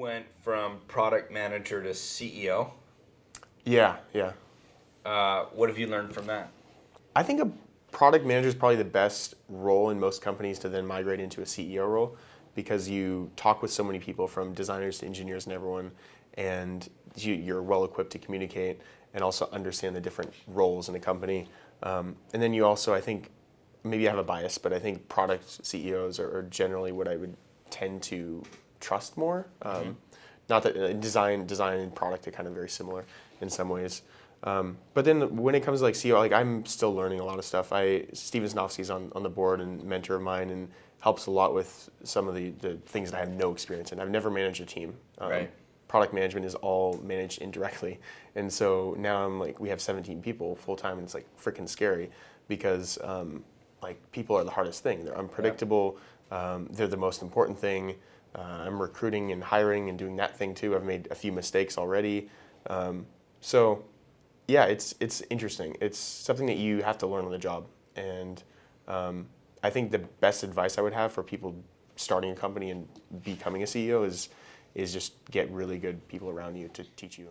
went from product manager to CEO. Yeah. What have you learned from that? I think a product manager is probably the best role in most companies to then migrate into a CEO role because you talk with so many people from designers to engineers and everyone, and you're well equipped to communicate and also understand the different roles in a company. And then you also, I think, maybe I have a bias, but I think product CEOs are generally what I would tend to trust more. Not that design and product are kind of very similar in some ways. But then when it comes to like CEO, like I'm still learning a lot of stuff. Steven Snofsky's on the board and mentor of mine and helps a lot with some of the things that I have no experience in. I've never managed a team. Right. Product management is all managed indirectly. And so now I'm like, we have 17 people full time, and it's like freaking scary because like people are the hardest thing. They're unpredictable. They're the most important thing. I'm recruiting and hiring and doing that thing too. I've made a few mistakes already. So yeah, it's interesting. It's something that you have to learn on the job. And I think the best advice I would have for people starting a company and becoming a CEO is just get really good people around you to teach you.